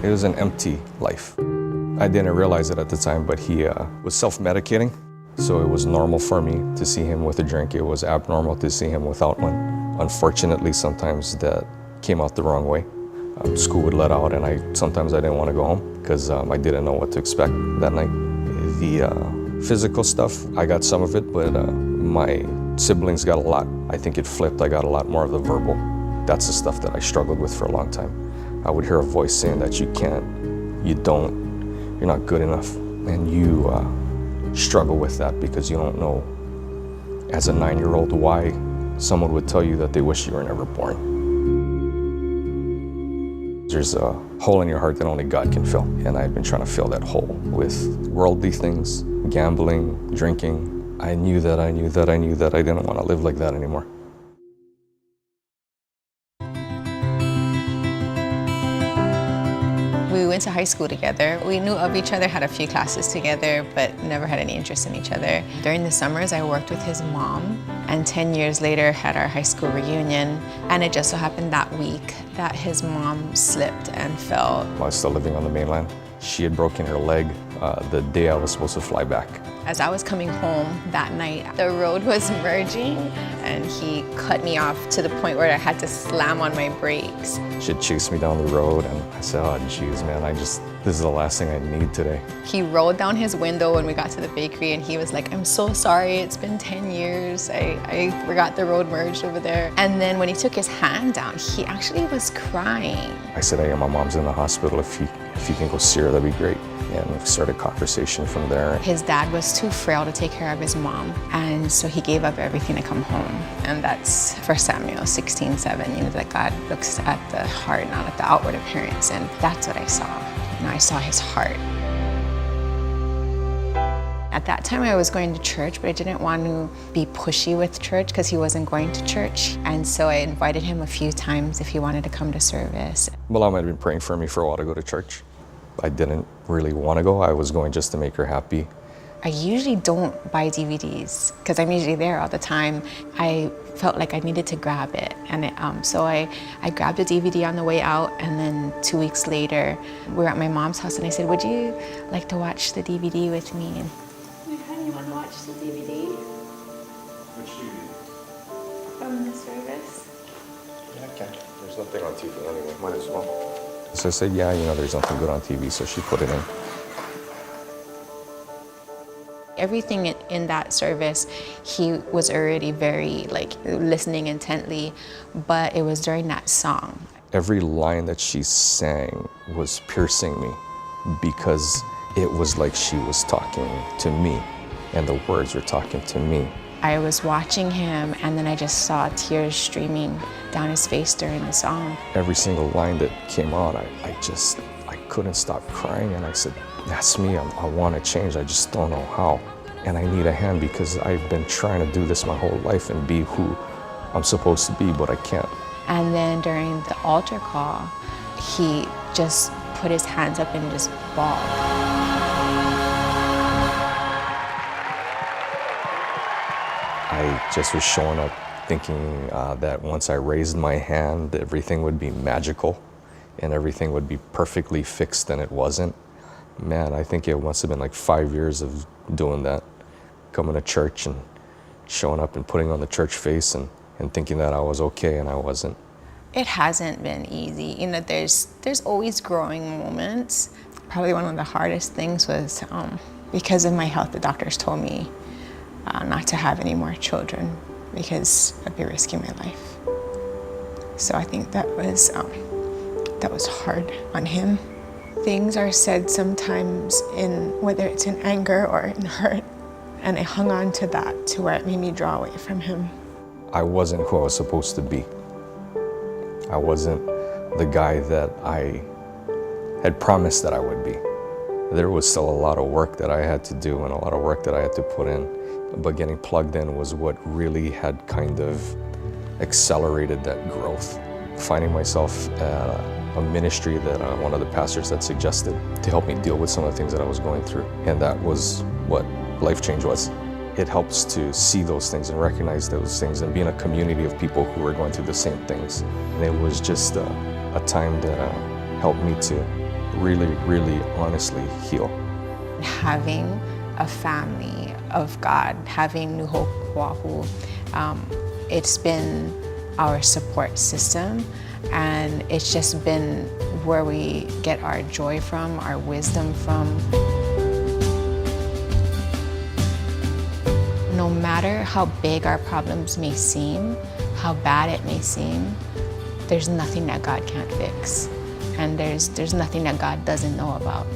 It was an empty life. I didn't realize it at the time, but he was self-medicating. So it was normal for me to see him with a drink. It was abnormal to see him without one. Unfortunately, sometimes that came out the wrong way. School would let out, and sometimes I didn't want to go home because I didn't know what to expect that night. The physical stuff, I got some of it, but my siblings got a lot. I think it flipped. I got a lot more of the verbal. That's the stuff that I struggled with for a long time. I would hear a voice saying that you can't, you don't, you're not good enough. And you struggle with that because you don't know, as a 9-year-old, why someone would tell you that they wish you were never born. There's a hole in your heart that only God can fill. And I've been trying to fill that hole with worldly things, gambling, drinking. I knew that I didn't want to live like that anymore. We went to high school together. We knew of each other, had a few classes together, but never had any interest in each other. During the summers, I worked with his mom, and 10 years later had our high school reunion. And it just so happened that week that his mom slipped and fell. I was still living on the mainland. She had broken her leg the day I was supposed to fly back. As I was coming home that night, the road was merging and he cut me off to the point where I had to slam on my brakes. She chased me down the road and I said, oh geez, man, this is the last thing I need today. He rolled down his window when we got to the bakery and he was like, I'm so sorry, it's been 10 years. I forgot the road merged over there. And then when he took his hand down, he actually was crying. I said, hey, my mom's in the hospital. If you can go see her, that'd be great. And we started a conversation from there. His dad was too frail to take care of his mom, and so he gave up everything to come home. And that's 1 Samuel 16:7, you know, that God looks at the heart, not at the outward appearance. And that's what I saw. And I saw his heart. At that time, I was going to church, but I didn't want to be pushy with church because he wasn't going to church. And so I invited him a few times if he wanted to come to service. Mom had been praying for me for a while to go to church. I didn't really want to go. I was going just to make her happy. I usually don't buy DVDs because I'm usually there all the time. I felt like I needed to grab it. And so I grabbed a DVD on the way out, and then 2 weeks later, we were at my mom's house and I said, would you like to watch the DVD with me? Honey, you want to watch the DVD? Which DVD? From the service? Yeah, I can. There's nothing on TV anyway. Might as well. So I said, yeah, you know, there's nothing good on TV, so she put it in. Everything in that service, he was already very, listening intently, but it was during that song. Every line that she sang was piercing me because it was like she was talking to me, and the words were talking to me. I was watching him, and then I just saw tears streaming down his face during the song. Every single line that came out, I couldn't stop crying, and I said, that's me, I want to change, I just don't know how. And I need a hand because I've been trying to do this my whole life and be who I'm supposed to be, but I can't. And then during the altar call, he just put his hands up and just bawled. I just was showing up thinking that once I raised my hand, everything would be magical and everything would be perfectly fixed, and it wasn't. Man, I think it must have been like 5 years of doing that, coming to church and showing up and putting on the church face and thinking that I was okay, and I wasn't. It hasn't been easy. You know, there's always growing moments. Probably one of the hardest things was because of my health, the doctors told me not to have any more children because I'd be risking my life. So I think that was hard on him. Things are said sometimes whether it's in anger or in hurt, and I hung on to that to where it made me draw away from him. I wasn't who I was supposed to be. I wasn't the guy that I had promised that I would be. There was still a lot of work that I had to do and a lot of work that I had to put in. But getting plugged in was what really had kind of accelerated that growth. Finding myself at a ministry that one of the pastors had suggested to help me deal with some of the things that I was going through. And that was what Life Change was. It helps to see those things and recognize those things and be in a community of people who are going through the same things. And it was just a time that helped me to really, really honestly heal. Having a family of God, having New Hope Oahu, it's been our support system, and it's just been where we get our joy from, our wisdom from. No matter how big our problems may seem, how bad it may seem, there's nothing that God can't fix. And there's nothing that God doesn't know about.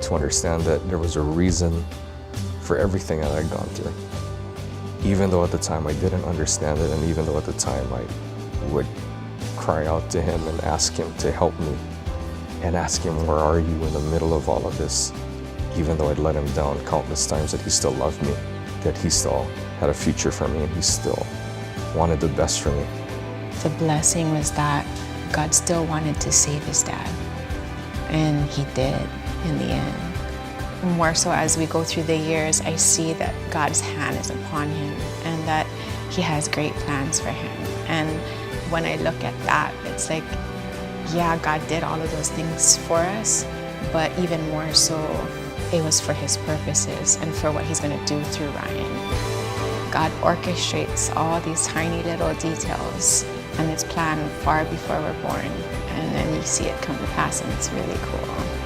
To understand that there was a reason for everything that I'd gone through. Even though at the time I didn't understand it, and even though at the time I would cry out to him and ask him to help me, and ask him, where are you in the middle of all of this? Even though I'd let him down countless times, that he still loved me, that he still had a future for me, and he still wanted the best for me. The blessing was that God still wanted to save his dad, and he did in the end. More so as we go through the years, I see that God's hand is upon him and that he has great plans for him. And when I look at that, it's like, yeah, God did all of those things for us, but even more so, it was for his purposes and for what he's going to do through Ryan. God orchestrates all these tiny little details, and it's planned far before we're born, and then you see it come to pass, and it's really cool.